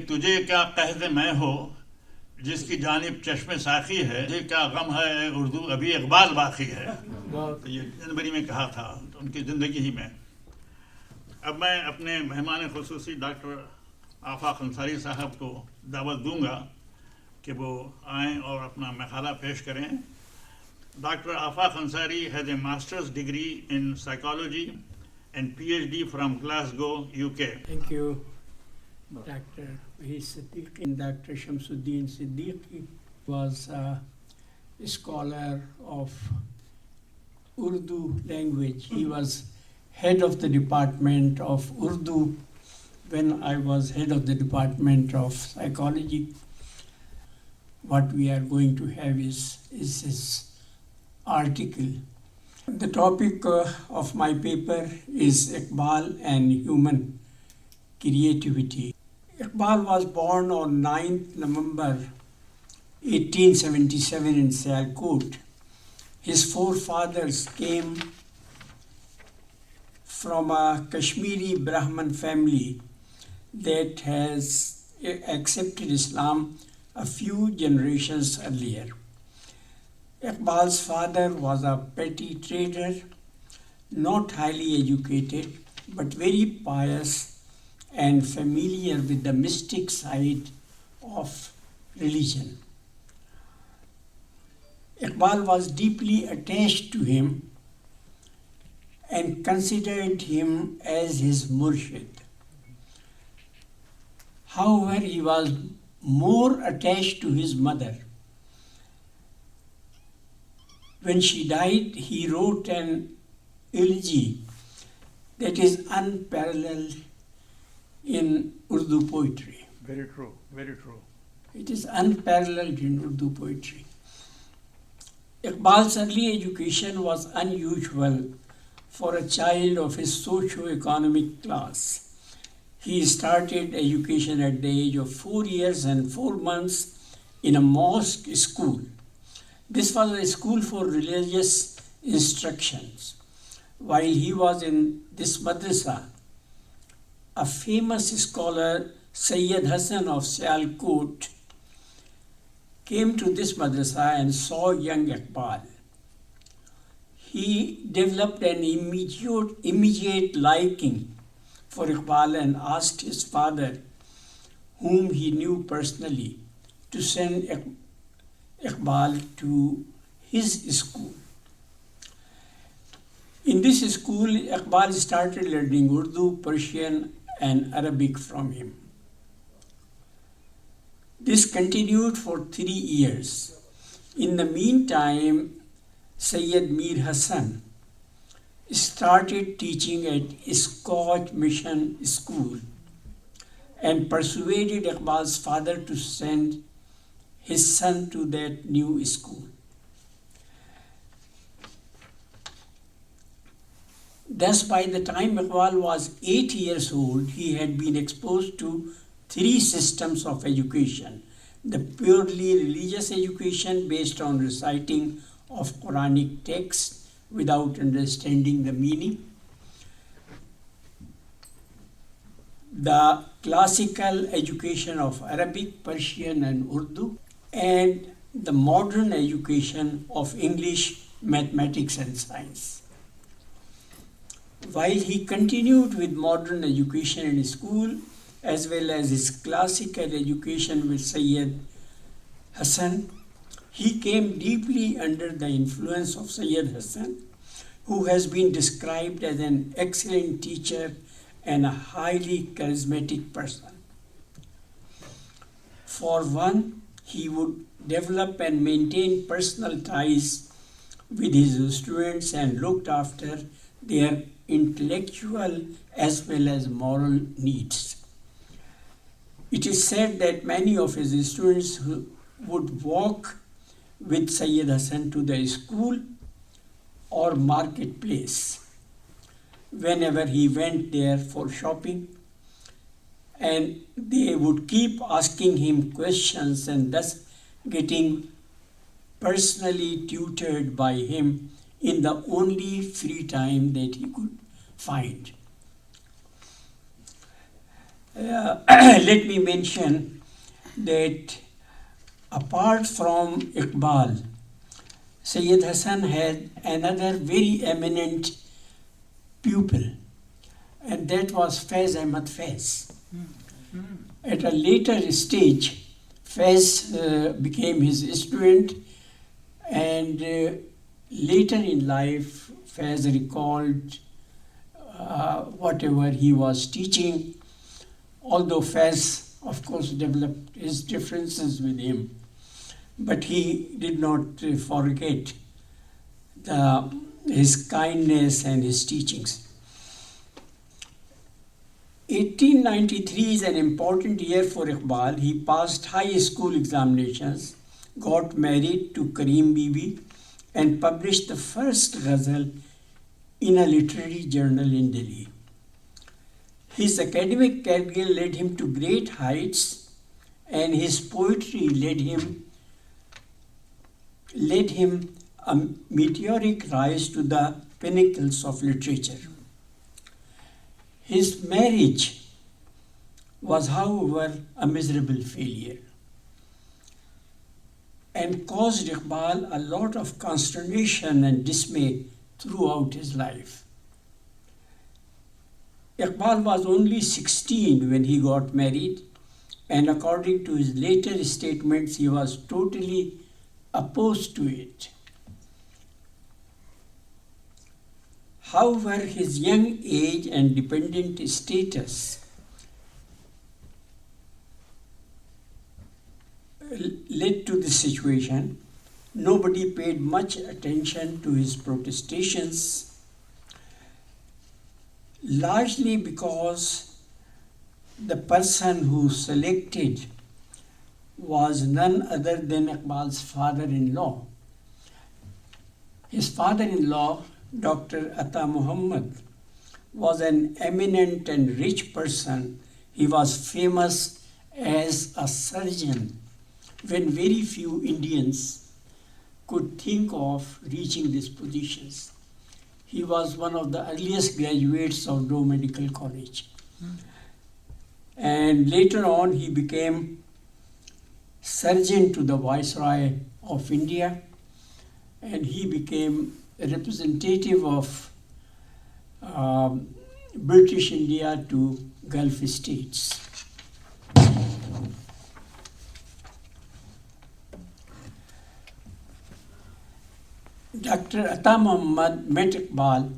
तुझे क्या कहद मैं हो जिसकी जानिब चश्मे साखी है, तुझे क्या गम है उर्दू अभी इकबाल बाकी है। तो ये जनवरी में कहा था उनकी ज़िंदगी ही में। अब मैं अपने मेहमान खुसूसी डॉक्टर आफाक अंसारी साहब को दावत दूंगा कि वो आएँ और अपना मकाला पेश करें। Doctor Afaq Ansari has a masters degree in psychology and PhD from Glasgow, UK. Thank you, Dr. Mphil Siddiqui. And Dr. Shamsuddin Siddiqui was a scholar of Urdu language. He was head of the department of Urdu when I was head of the department of psychology. What we are going to have is his article. The topic of my paper is Iqbal and human creativity. Iqbal was born on 9th November 1877 in Sialkot. His forefathers came from a Kashmiri Brahmin family that has accepted Islam a few generations earlier. Iqbal's father was a petty trader, not highly educated, but very pious and familiar with the mystic side of religion. Iqbal was deeply attached to him and considered him as his murshid. However, he was more attached to his mother. When she died, he wrote an elegy that is unparalleled in Urdu poetry. Very true, very true. It is unparalleled in Urdu poetry. Iqbal's early education was unusual for a child of his socio-economic class. He started education at the age of 4 years and 4 months in a mosque school. This was a school for religious instructions. While he was in this madrasa, a famous scholar, Sayyid Hassan of Sialkot, came to this madrasa and saw young Iqbal. He developed an immediate liking for Iqbal and asked his father, whom he knew personally, to send Iqbal to his school. In this school, Iqbal started learning Urdu, Persian, and Arabic from him. This continued for 3 years. In the meantime, Sayyid Mir Hassan started teaching at Scotch Mission School and persuaded Iqbal's father to send his son to that new school. Thus, by the time Iqbal was 8 years old, he had been exposed to 3 systems of education: the purely religious education based on reciting of Quranic texts without understanding the meaning, the classical education of Arabic, Persian, and Urdu, and the modern education of English, mathematics, and science. While he continued with modern education in school as well as his classical education with Sayyid Hassan, he came deeply under the influence of Sayyid Hassan, who has been described as an excellent teacher and a highly charismatic person. For one, he would develop and maintain personal ties with his students and looked after their intellectual as well as moral needs. It is said that many of his students would walk with Sayyid Hassan to the school or marketplace whenever he went there for shopping, and they would keep asking him questions and thus getting personally tutored by him in the only free time that he could find. let me mention that apart from Iqbal, Sayyid Hassan had another very eminent pupil, and that was Faiz Ahmad Faiz. At a later stage, Faiz became his student, and later in life, Faiz recalled whatever he was teaching, although Faiz, of course, developed his differences with him, but he did not forget his kindness and his teachings. 1893 is an important year for Iqbal. He passed high school examinations, got married to Kareem Bibi, and published the first ghazal in a literary journal in Delhi. His academic career led him to great heights, and his poetry led him a meteoric rise to the pinnacles of literature. His marriage was, however, a miserable failure and caused Iqbal a lot of consternation and dismay throughout his life. Iqbal was only 16 when he got married, and according to his later statements, he was totally opposed to it. However, his young age and dependent status led to this situation. Nobody paid much attention to his protestations, largely because the person who selected was none other than Iqbal's father-in-law. His father-in-law, Dr. Atta Muhammad, was an eminent and rich person. He was famous as a surgeon when very few Indians could think of reaching these positions. He was one of the earliest graduates of Doe Medical College. And later on, he became surgeon to the Viceroy of India, and he became a representative of British India to Gulf states. Dr. Atta Muhammad met Iqbal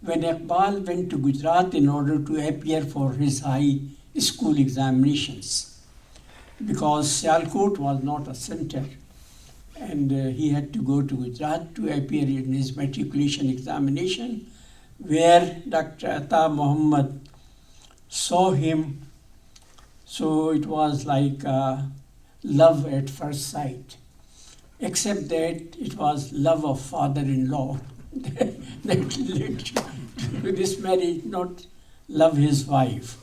when Iqbal went to Gujarat in order to appear for his high school examinations, because Sialkot was not a center, and he had to go to Gujarat to appear in his matriculation examination, where Dr. Atta Muhammad saw him. So it was like love at first sight, except that it was love of father-in-law that led to this marriage, not love his wife.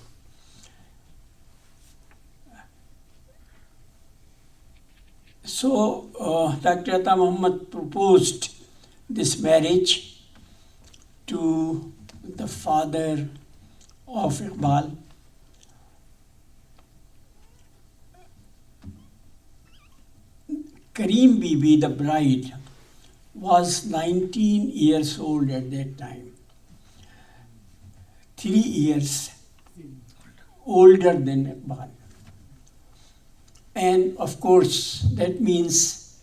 So Dr. Atta Muhammad proposed this marriage to the father of Iqbal. Kareem Bibi, the bride, was 19 years old at that time, 3 years older than Iqbal. And of course, that means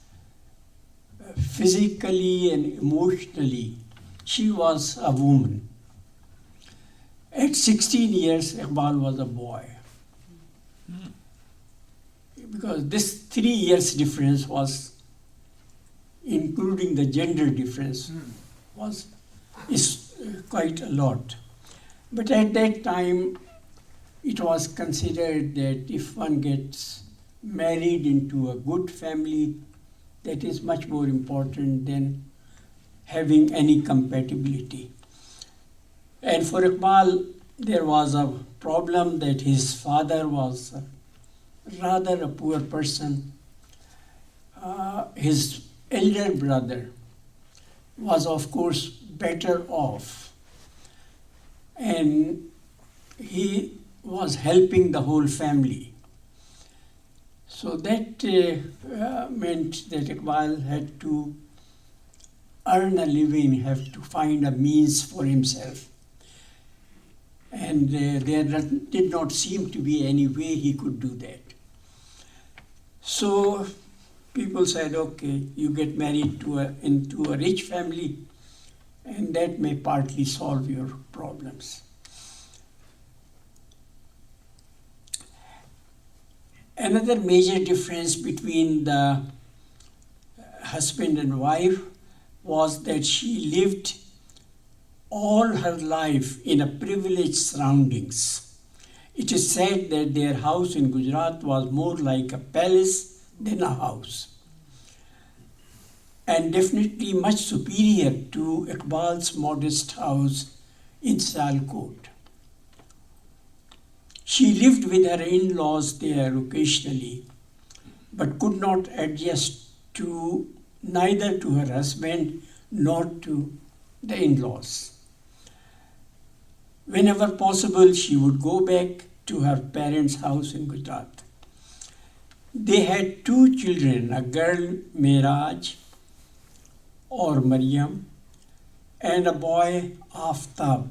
physically and emotionally, she was a woman. At 16 years, Iqbal was a boy. Because this 3 years difference was, including the gender difference, is quite a lot. But at that time, it was considered that if one gets married into a good family, that is much more important than having any compatibility. And for Iqbal, there was a problem that his father was rather a poor person. His elder brother was, of course, better off, and he was helping the whole family. So that meant that Iqbal had to earn a living, have to find a means for himself. And there did not seem to be any way he could do that. So people said, okay, you get married into a rich family, and that may partly solve your problems. Another major difference between the husband and wife was that she lived all her life in a privileged surroundings. It is said that their house in Gujarat was more like a palace than a house, and definitely much superior to Iqbal's modest house in Sialkot. She lived with her in-laws there occasionally, but could not adjust to neither to her husband nor to the in-laws. Whenever possible, she would go back to her parents' house in Gujarat. They had 2 children, a girl, Miraj or Maryam, and a boy, Aftab.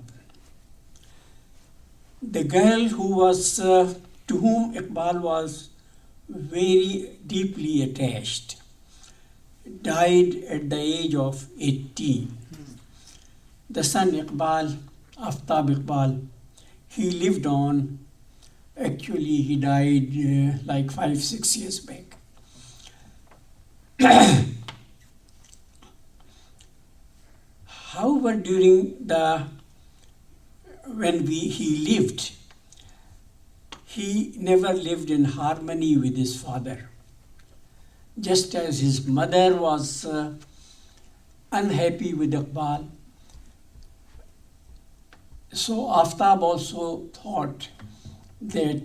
The girl to whom Iqbal was very deeply attached died at the age of 18. The son Iqbal, Aftab Iqbal, he lived on. Actually, he died like 5-6 years back. However, when he lived, he never lived in harmony with his father. Just as his mother was unhappy with Iqbal, so Aftab also thought that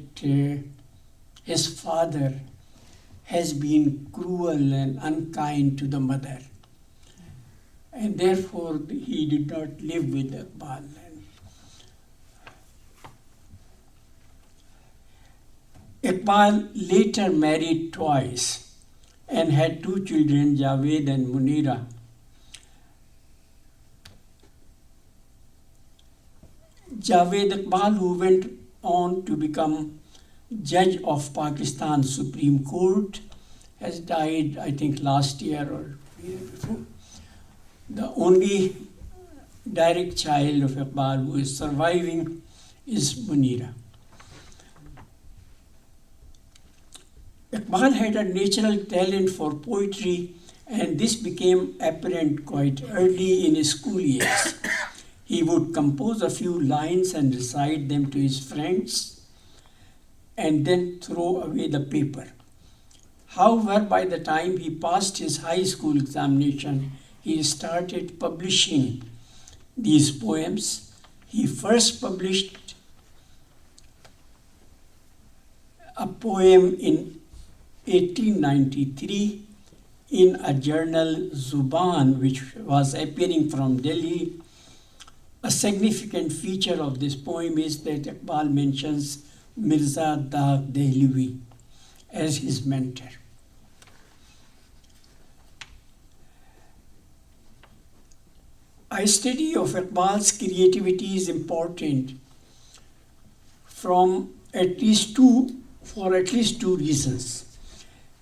his father has been cruel and unkind to the mother, and therefore he did not live with Iqbal. Iqbal later married twice and had 2 children, Javed and Munira. Javed Iqbal, who went on to become judge of Pakistan's Supreme Court, has died, I think, last year or year before. The only direct child of Iqbal who is surviving is Munira. Iqbal had a natural talent for poetry, and this became apparent quite early in his school years. He would compose a few lines and recite them to his friends and then throw away the paper. However, by the time he passed his high school examination, he started publishing these poems. He first published a poem in 1893 in a journal, Zuban, which was appearing from Delhi. A significant feature of this poem is that Iqbal mentions Mirza Dagh Dehlvi as his mentor. A study of Iqbal's creativity is important for at least two reasons.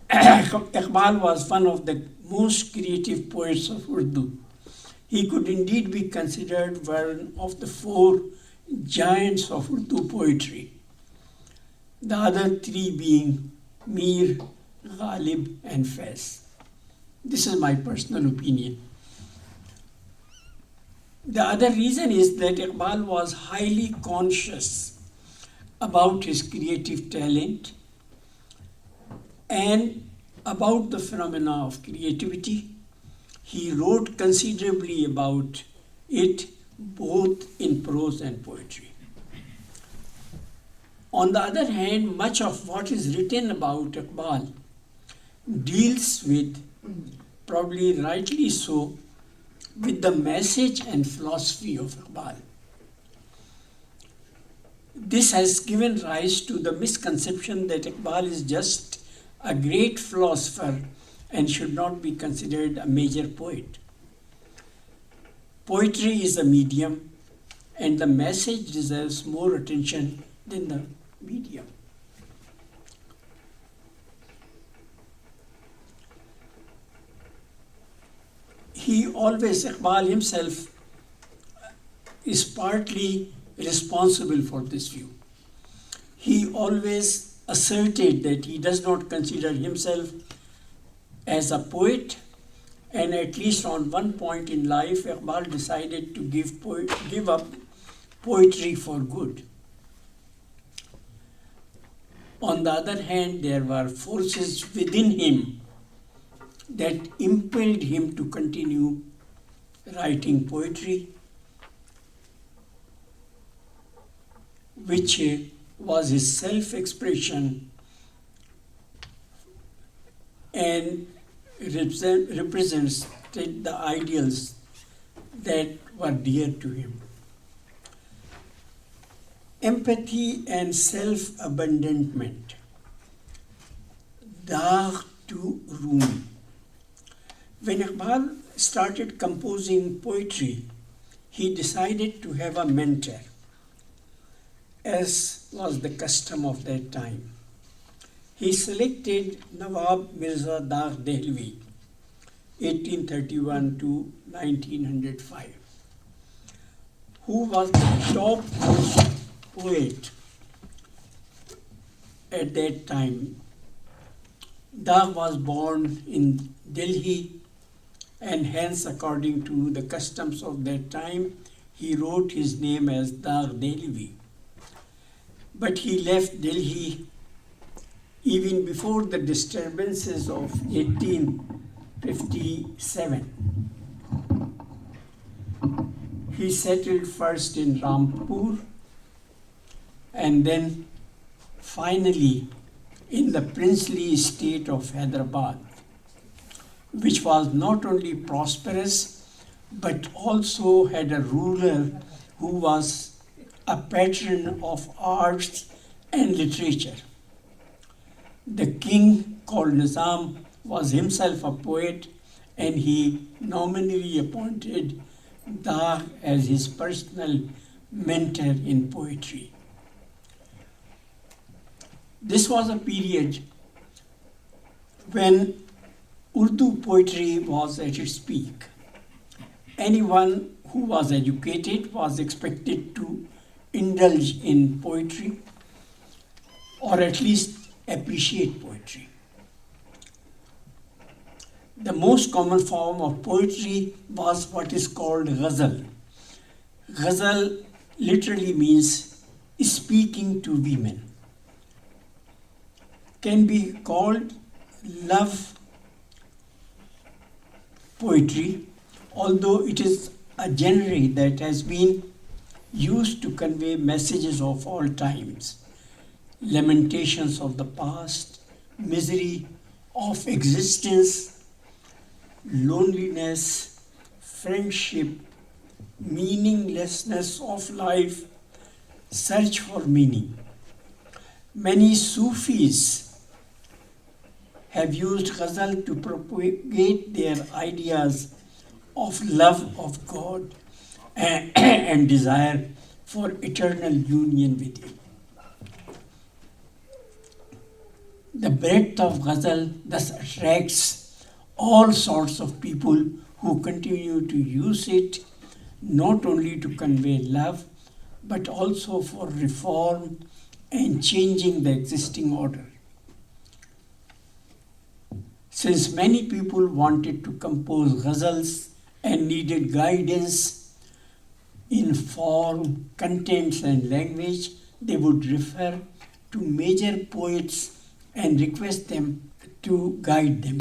Iqbal was one of the most creative poets of Urdu. He could indeed be considered one of the 4 giants of Urdu poetry, the other 3 being Mir, Ghalib, and Faiz. This is my personal opinion. The other reason is that Iqbal was highly conscious about his creative talent and about the phenomena of creativity. He wrote considerably about it, both in prose and poetry. On the other hand, much of what is written about Iqbal deals with, probably rightly so, with the message and philosophy of Iqbal. This has given rise to the misconception that Iqbal is just a great philosopher and should not be considered a major poet. Poetry is a medium, and the message deserves more attention than the medium. Iqbal himself is partly responsible for this view. He always asserted that he does not consider himself as a poet, and at least on one point in life, Iqbal decided to give up poetry for good. On the other hand, there were forces within him that impelled him to continue writing poetry, which was his self-expression and represents the ideals that were dear to him. Empathy and self-abandonment. Daagh to Rumi. When Iqbal started composing poetry, he decided to have a mentor, as was the custom of that time. He selected Nawab Mirza Daagh Dehlvi, 1831 to 1905, who was the top poet at that time. Daagh was born in Delhi, and hence, according to the customs of that time, he wrote his name as Daagh Dehlvi. But he left Delhi even before the disturbances of 1857. He settled first in Rampur and then finally in the princely state of Hyderabad, which was not only prosperous but also had a ruler who was a patron of arts and literature. The king, called Nizam, was himself a poet, and he nominally appointed Daagh as his personal mentor in poetry. This was a period when Urdu poetry was at its peak. Anyone who was educated was expected to indulge in poetry, or at least appreciate poetry. The most common form of poetry was what is called ghazal. Ghazal literally means speaking to women. Can be called love poetry, although it is a genre that has been used to convey messages of all times, lamentations of the past, misery of existence, loneliness, friendship, meaninglessness of life, search for meaning. Many Sufis have used ghazal to propagate their ideas of love of God and desire for eternal union with Him. The breadth of ghazal thus attracts all sorts of people who continue to use it not only to convey love but also for reform and changing the existing order. Since many people wanted to compose ghazals and needed guidance in form, contents, and language, they would refer to major poets and request them to guide them.